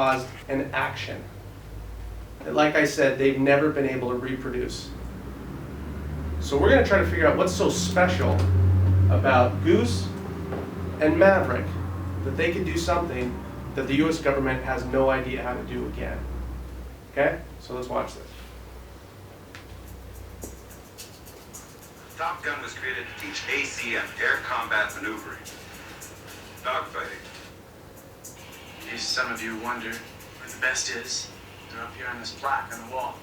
caused an action that, like I said, they've never been able to reproduce. So we're going to try to figure out what's so special about Goose and Maverick that they can do something that the U.S. government has no idea how to do again. Okay? So let's watch this. Top Gun was created to teach ACM, air combat maneuvering, dogfighting. In case some of you wonder where the best is, they're up here on this plaque on the wall.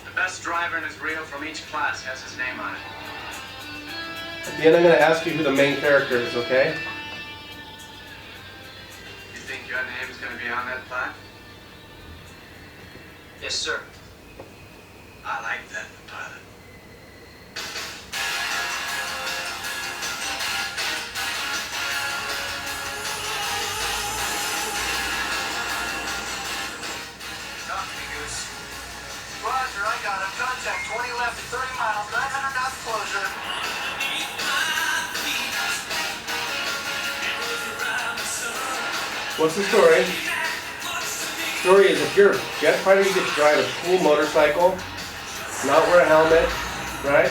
The best driver in his reel from each class has his name on it. At the end, I'm going to ask you who the main character is, okay? You think your name is going to be on that plaque? Yes, sir. I like that, pilot. Talk to me, Goose. Roger, I got him. Contact 20 left at 30 miles, 900 knots closure. What's the story? Story is if you're a jet fighter, you get to drive a cool motorcycle, not wear a helmet, right?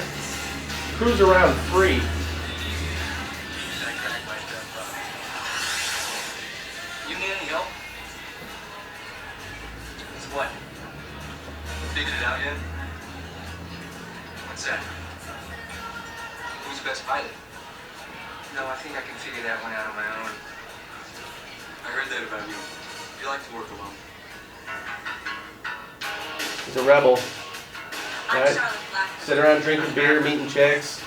Cruise around free. I cracked my stuff up. You need any help? It's what? Figured it out yet? What's that? Who's the best pilot? No, I think I can figure that one out on my own. I heard that about you. You like to work alone. He's a rebel, I'm right? Charlotte Black. Sit around drinking beer, meeting chicks.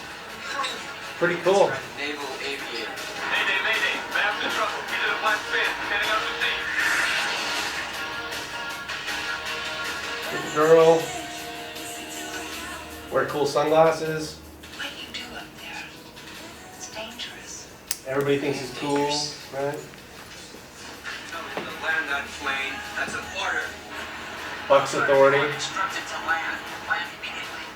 Pretty cool. Naval aviator. Mayday, mayday, Bab's in trouble. Get to the black fin, heading up the sea. Good girl. Wear cool sunglasses. What do you do up there? It's dangerous. Everybody thinks he's cool, right? Tell him to land that plane. That's an order. Bucks authority. Instructed to land. Land immediately.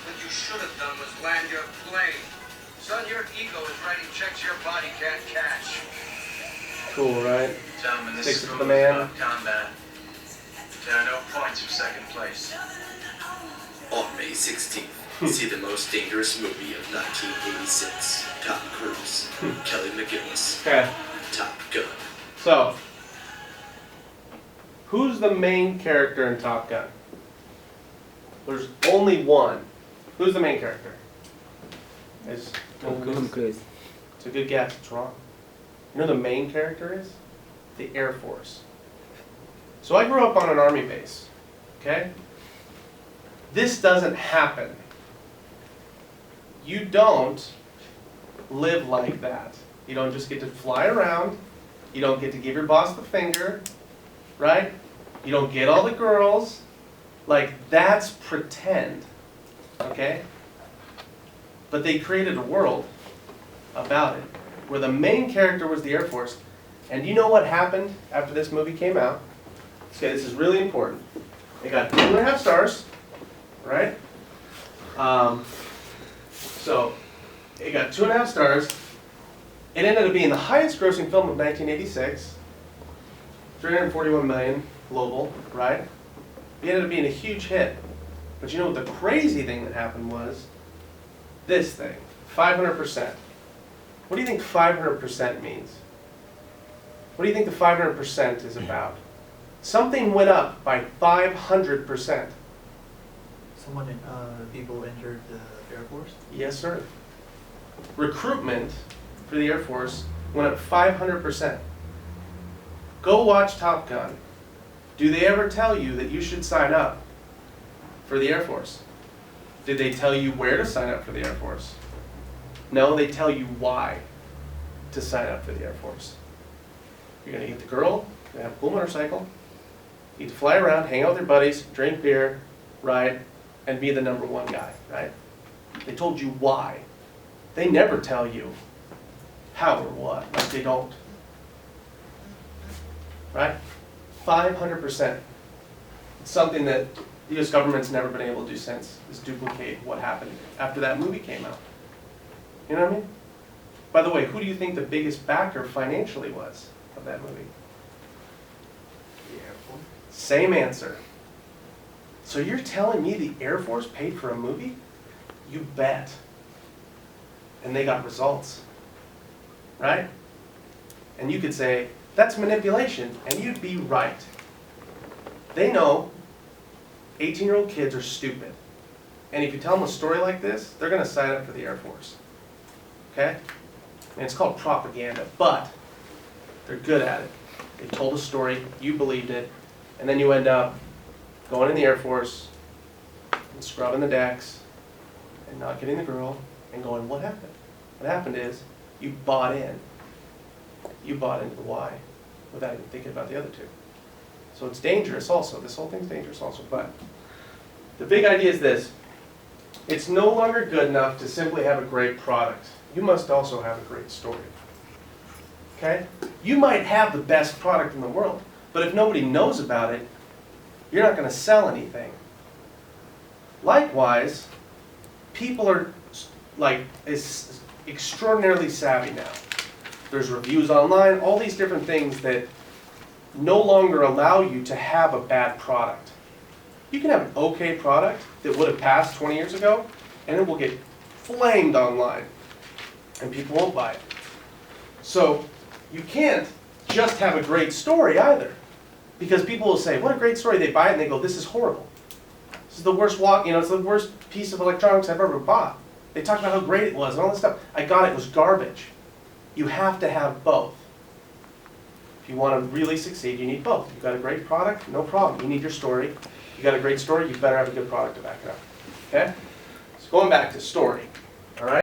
What you should have done was land your plane. Son, your ego is writing checks your body can't cash. Cool, right? Gentlemen, this Takes is it to the man. about combat. There are no points for second place. On May 16th, see the most dangerous movie of 1986, Tom Cruise, Kelly McGillis, Okay. Top Gun. So, who's the main character in Top Gun? There's only one. Who's the main character? It's Tom Cruise. It's a good guess. It's wrong. You know who the main character is? The Air Force. So I grew up on an army base. Okay? This doesn't happen. You don't live like that. You don't just get to fly around. You don't get to give your boss the finger, right? You don't get all the girls. Like, that's pretend, okay? But they created a world about it where the main character was the Air Force. And you know what happened after this movie came out? Okay, this is really important. It got 2.5 stars, right? So it got 2.5 stars. It ended up being the highest grossing film of 1986, 341 million global, right? It ended up being a huge hit. But you know what the crazy thing that happened was? This thing, 500%. What do you think 500% means? What do you think the 500% is about? Something went up by 500%. People entered the Air Force? Yes, sir. Recruitment for the Air Force went up 500%. Go watch Top Gun. Do they ever tell you that you should sign up for the Air Force? Did they tell you where to sign up for the Air Force? No, they tell you why to sign up for the Air Force. You're going to get the girl, you're going to have a cool motorcycle, you get to fly around, hang out with your buddies, drink beer, ride, and be the number one guy, right? They told you why. They never tell you how or what. Like, they don't. Right? 500%. It's something that the U.S. government's never been able to do since, is duplicate what happened after that movie came out. You know what I mean? By the way, who do you think the biggest backer financially was of that movie? The Air Force? Same answer. So you're telling me the Air Force paid for a movie? You bet. And they got results. Right? And you could say, that's manipulation, and you'd be right. They know 18-year-old kids are stupid. And if you tell them a story like this, they're going to sign up for the Air Force. Okay? And it's called propaganda, but they're good at it. They told a story, you believed it, and then you end up going in the Air Force and scrubbing the decks and not getting the girl and going, what happened? What happened is you bought in. You bought into the why without even thinking about the other two. So it's dangerous also. This whole thing's dangerous also. But the big idea is this. It's no longer good enough to simply have a great product. You must also have a great story. Okay? You might have the best product in the world, but if nobody knows about it, you're not going to sell anything. Likewise, people are is extraordinarily savvy now. There's reviews online, all these different things that no longer allow you to have a bad product. You can have an okay product that would have passed 20 years ago, and it will get flamed online, and people won't buy it. So you can't just have a great story either, because people will say, what a great story, they buy it and they go, this is horrible. This is the worst it's the worst piece of electronics I've ever bought. They talked about how great it was and all this stuff. I got it, it was garbage. You have to have both. If you want to really succeed, you need both. You've got a great product, no problem. You need your story. You got a great story, you better have a good product to back it up. Okay? So going back to story.